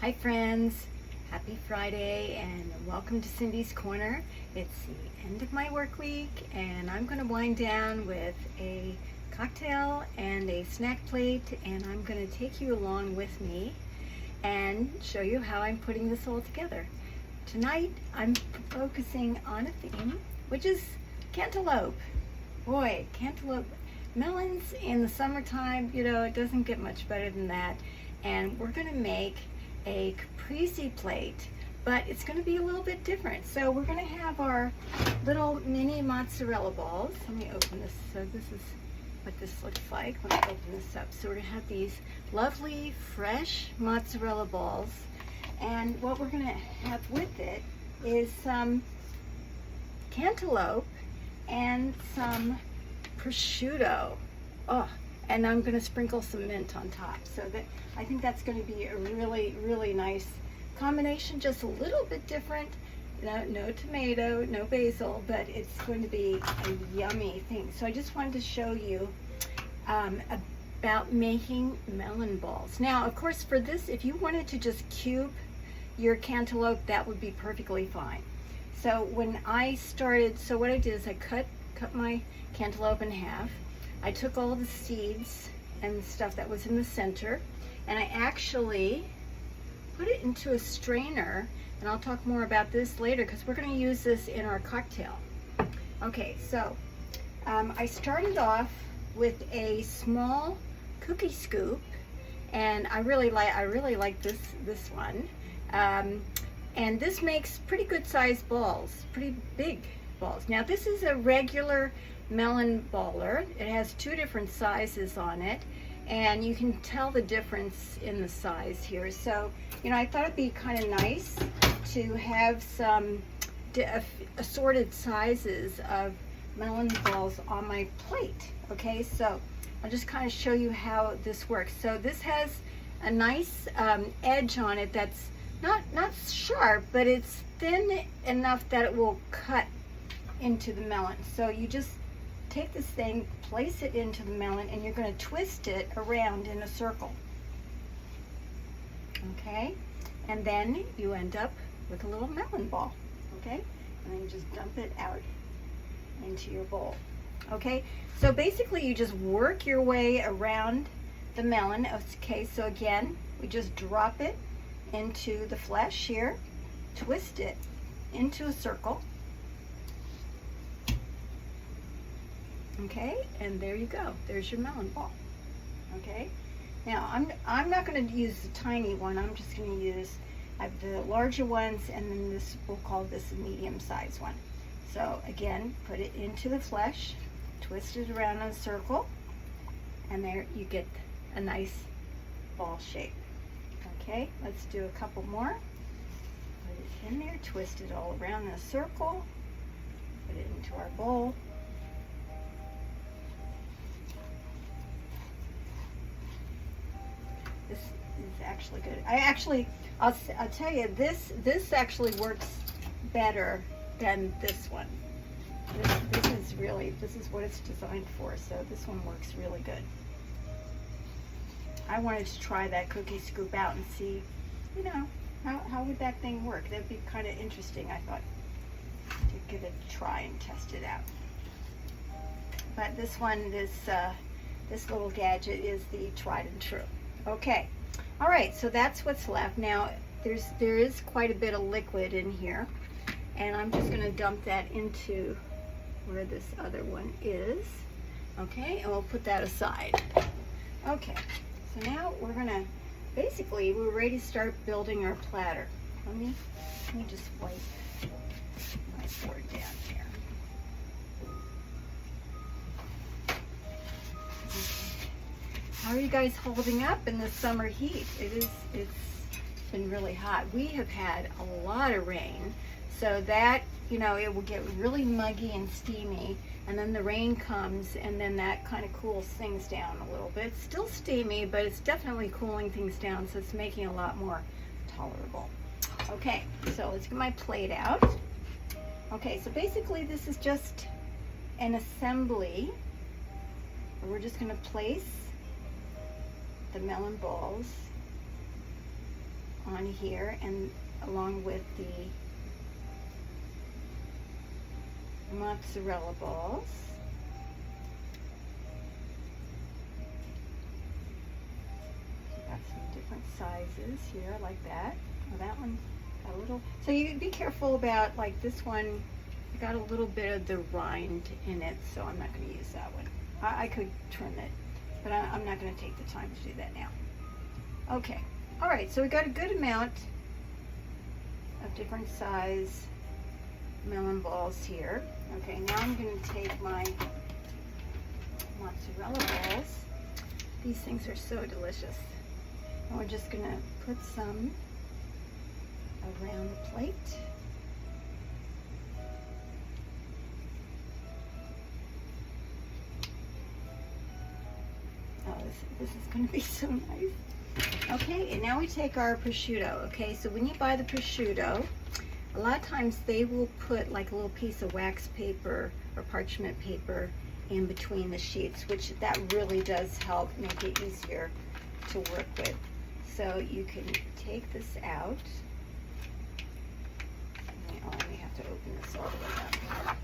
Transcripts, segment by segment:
Hi friends, happy Friday and welcome to Cindy's Corner. It's the end of my work week and I'm going to wind down with a cocktail and a snack plate, and I'm going to take you along with me and show you how I'm putting this all together. Tonight I'm focusing on a theme, which is cantaloupe. Boy, cantaloupe. Melons in the summertime, you know, it doesn't get much better than that. And we're going to make a caprese plate, but it's going to be a little bit different. So we're going to have our little mini mozzarella balls. Let me open this. So this is what this looks like when I open this up. So we're going to have these lovely fresh mozzarella balls, and what we're going to have with it is some cantaloupe and some prosciutto. Oh, and I'm going to sprinkle some mint on top. So that I think that's going to be a really, really nice combination. Just a little bit different. No tomato, no basil, but it's going to be a yummy thing. So I just wanted to show you about making melon balls. Now, of course, for this, if you wanted to just cube your cantaloupe, that would be perfectly fine. So when I started, so what I did is I cut my cantaloupe in half. I took all the seeds and stuff that was in the center, and I actually put it into a strainer, and I'll talk more about this later because we're going to use this in our cocktail. Okay, so I started off with a small cookie scoop, and I really like this one, and this makes pretty good sized balls, pretty big balls. Now this is a regular melon baller. It has two different sizes on it, and you can tell the difference in the size here. So, you know, I thought it'd be kind of nice to have some assorted sizes of melon balls on my plate. Okay, so I'll just kind of show you how this works. So this has a nice edge on it that's not sharp, but it's thin enough that it will cut into the melon. So you just take this thing, place it into the melon, and you're going to twist it around in a circle. Okay, and then you end up with a little melon ball. Okay, and then you just dump it out into your bowl. Okay, so basically you just work your way around the melon. Okay, so again, we just drop it into the flesh here, twist it into a circle. Okay, and there you go. There's your melon ball. Okay, now I'm not going to use the tiny one. I'm just going to use the larger ones, and then this, we'll call this a medium-sized one. So again, put it into the flesh, twist it around in a circle, and there you get a nice ball shape. Okay, let's do a couple more. Put it in there, twist it all around in a circle, put it into our bowl. This is actually good. I'll tell you, this actually works better than this one. This is what it's designed for. So this one works really good. I wanted to try that cookie scoop out and see, you know, how would that thing work? That'd be kind of interesting, I thought, to give it a try and test it out. But this one, this little gadget is the tried and true. Okay, all right, so that's what's left. Now there is quite a bit of liquid in here, and I'm just going to dump that into where this other one is. Okay, and we'll put that aside. Okay, so now we're going to, basically we're ready to start building our platter. Let me just wipe my board down here. How are you guys holding up in the summer heat? It's been really hot. We have had a lot of rain, so that, you know, it will get really muggy and steamy, and then the rain comes, and then that kind of cools things down a little bit. It's still steamy, but it's definitely cooling things down, so it's making it a lot more tolerable. Okay, so let's get my plate out. Okay, so basically this is just an assembly. We're just going to place the melon balls on here, and along with the mozzarella balls. Got some different sizes here, like that. Oh, that one got a little. So you be careful about, like, this one. I got a little bit of the rind in it, so I'm not going to use that one. I could trim it, but I'm not going to take the time to do that now. Okay. All right. So we got a good amount of different size melon balls here. Okay. Now I'm going to take my mozzarella balls. These things are so delicious. And we're just going to put some around the plate. Oh, this is going to be so nice. Okay, and now we take our prosciutto. Okay, so when you buy the prosciutto, a lot of times they will put like a little piece of wax paper or parchment paper in between the sheets, which that really does help make it easier to work with. So you can take this out. Oh, I may have to open this all the way up.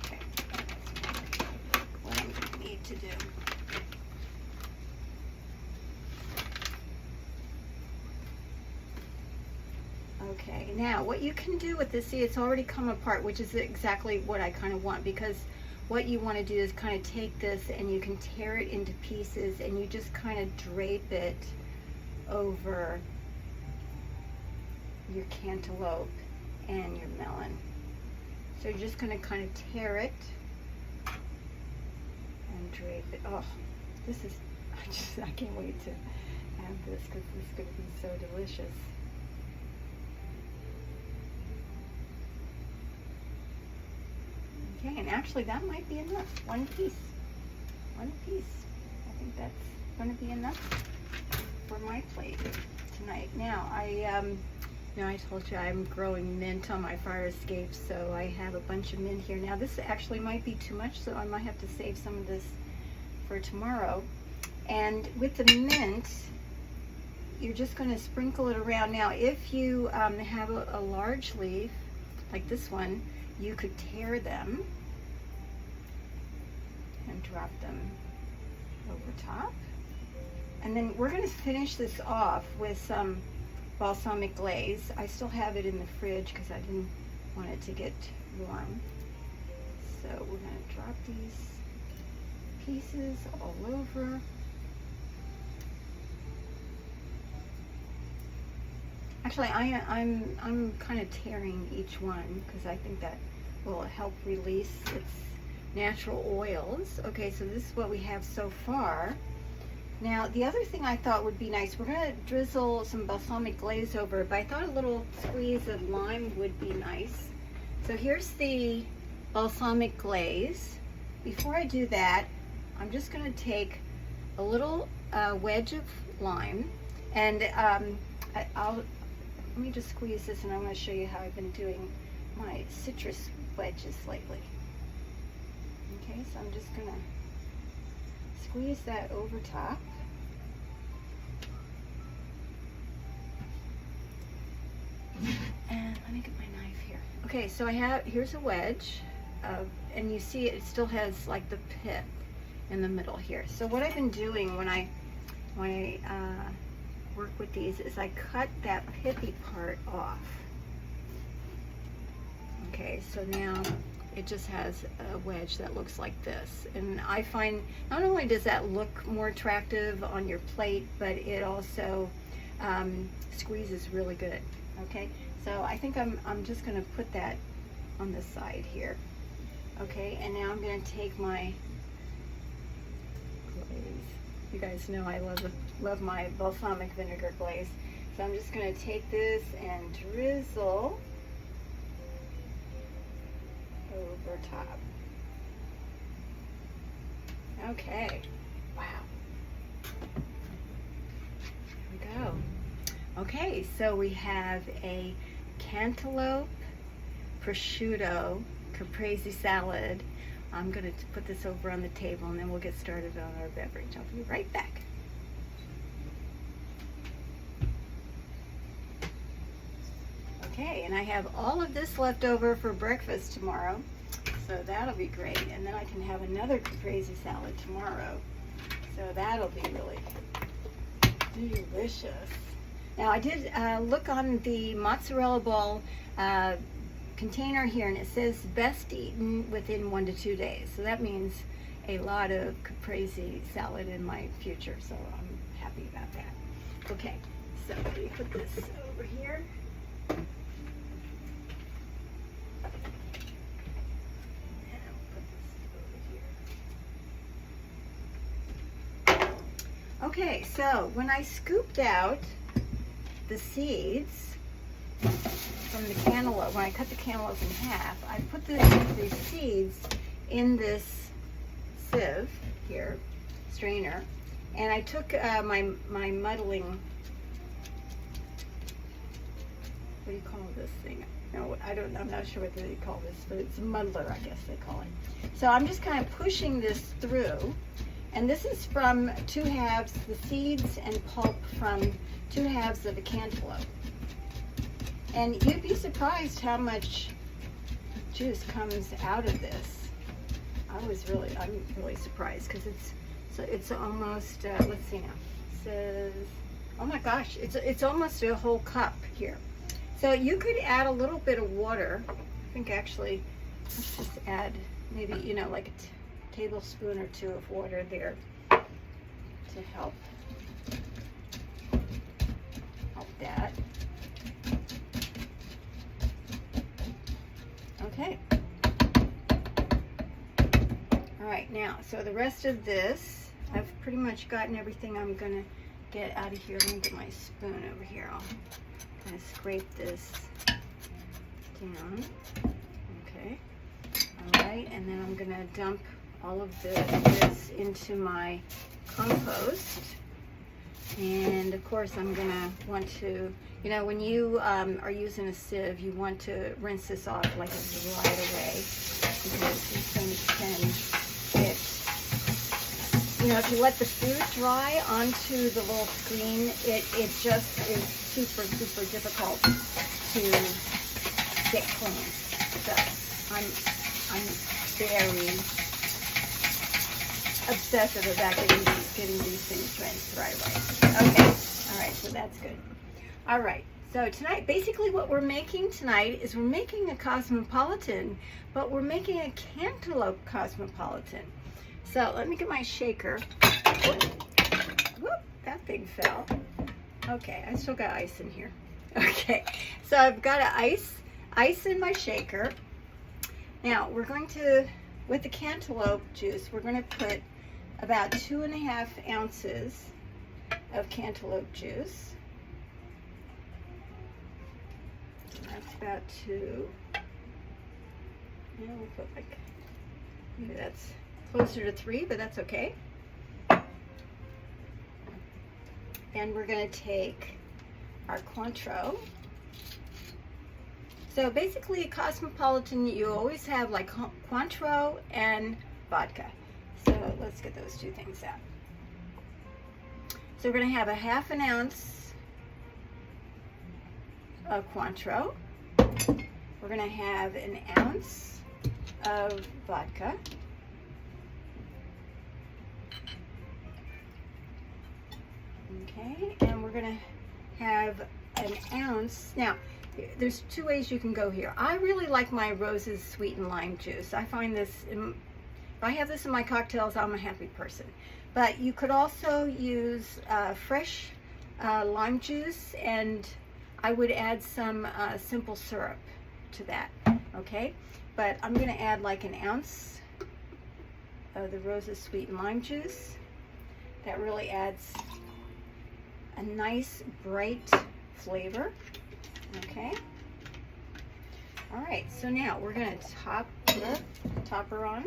Okay, that's what I'm going to need to do. Okay, now what you can do with this, see, it's already come apart, which is exactly what I kind of want, because what you want to do is kind of take this and you can tear it into pieces and you just kind of drape it over your cantaloupe and your melon. So you're just going to kind of tear it and drape it. Oh, this is, I can't wait to have this because this is going to be so delicious. Okay, and actually that might be enough. One piece. I think that's going to be enough for my plate tonight. Now, I told you I'm growing mint on my fire escape, so I have a bunch of mint here. Now, this actually might be too much, so I might have to save some of this for tomorrow. And with the mint, you're just going to sprinkle it around. Now, if you have a large leaf, like this one, you could tear them and drop them over top. And then we're going to finish this off with some balsamic glaze. I still have it in the fridge because I didn't want it to get warm. So we're going to drop these pieces all over. Actually, I'm kind of tearing each one because I think that will help release its natural oils. Okay, so this is what we have so far. Now, the other thing I thought would be nice, we're going to drizzle some balsamic glaze over it, but I thought a little squeeze of lime would be nice. So here's the balsamic glaze. Before I do that, I'm just going to take a little wedge of lime, and let me just squeeze this, and I'm going to show you how I've been doing my citrus wedges lately. Okay, so I'm just going to squeeze that over top. And let me get my knife here. Okay, so here's a wedge, and you see it still has like the pith in the middle here. So what I've been doing when I work with these is I cut that pithy part off. Okay, so now it just has a wedge that looks like this, and I find not only does that look more attractive on your plate, but it also squeezes really good. Okay, so I think I'm just going to put that on the side here. Okay, and now I'm going to take my glaze. You guys know I love my balsamic vinegar glaze. So I'm just going to take this and drizzle over top. Okay. Wow. There we go. Okay, so we have a cantaloupe prosciutto caprese salad. I'm going to put this over on the table and then we'll get started on our beverage. I'll be right back. Okay, and I have all of this left over for breakfast tomorrow, so that'll be great. And then I can have another caprese salad tomorrow, so that'll be really delicious. Now I did look on the mozzarella ball container here, and it says best eaten within 1 to 2 days. So that means a lot of caprese salad in my future, so I'm happy about that. Okay, so let me put this over here. Okay, so when I scooped out the seeds from the cantaloupe, when I cut the cantaloupe in half, I put the seeds in this sieve here, strainer, and I took my muddling, what do you call this thing? No, I'm not sure what they call this, but it's a muddler, I guess they call it. So I'm just kind of pushing this through. And this is from 2 halves, the seeds and pulp from 2 halves of a cantaloupe. And you'd be surprised how much juice comes out of this. I'm really surprised, because it's almost, let's see now, it says, oh my gosh, it's almost a whole cup here. So you could add a little bit of water. I think actually, let's just add maybe, like a tablespoon or 2 of water there to help that. Okay. All right, now, so the rest of this, I've pretty much gotten everything I'm gonna get out of here. Let me get my spoon over here. I'll kind of scrape this down. Okay. All right, and then I'm gonna dump all of this into my compost. And of course I'm gonna want to, when you are using a sieve, you want to rinse this off like right away, because these things can get, if you let the food dry onto the little screen, it just is super difficult to get clean. So I'm very obsessive about getting these things rinsed right away. Okay, all right, so that's good. All right, so tonight, basically what we're making tonight is we're making a Cosmopolitan, but we're making a Cantaloupe Cosmopolitan. So let me get my shaker. Whoop, that thing fell. Okay, I still got ice in here. Okay, so I've got ice in my shaker. Now we're going to, with the cantaloupe juice, we're going to put about 2.5 ounces of cantaloupe juice. That's about 2. And we'll put maybe that's closer to 3, but that's okay. And we're going to take our Cointreau. So basically a Cosmopolitan, you always have like Cointreau and vodka. So let's get those 2 things out. So we're going to have a 1/2 ounce of Cointreau. We're going to have 1 ounce of vodka. Okay, and we're going to have 1 ounce. Now, there's 2 ways you can go here. I really like my Rose's sweetened lime juice. I find this, if I have this in my cocktails, I'm a happy person. But you could also use fresh lime juice, and I would add some simple syrup to that, okay? But I'm gonna add like 1 ounce of the Rose's sweetened lime juice. That really adds a nice bright flavor. Okay. All right, so now we're going to top the topper on.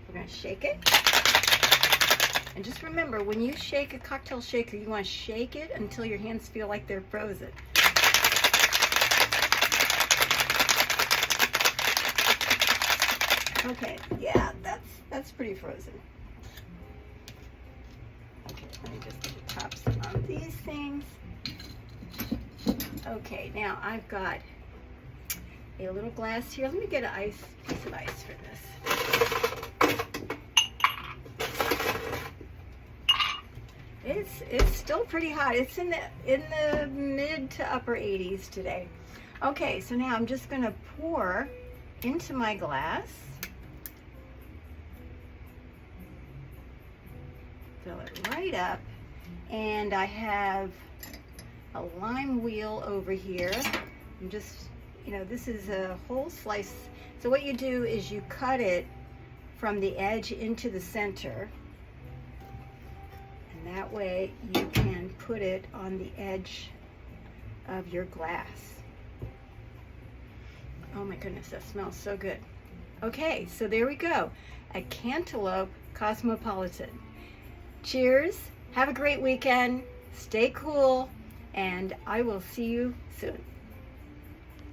We're going to shake it. And just remember, when you shake a cocktail shaker, you want to shake it until your hands feel like they're frozen. Okay, yeah, that's pretty frozen. Okay, let me just get the tops on these things. Okay, now I've got a little glass here. Let me get a piece of ice for this. It's still pretty hot. It's in the mid to upper 80s today. Okay, so now I'm just going to pour into my glass. Fill it right up. And I have a lime wheel over here. I'm just, this is a whole slice. So what you do is you cut it from the edge into the center. And that way you can put it on the edge of your glass. Oh my goodness, that smells so good. Okay, so there we go. A Cantaloupe Cosmopolitan. Cheers, have a great weekend, stay cool, and I will see you soon.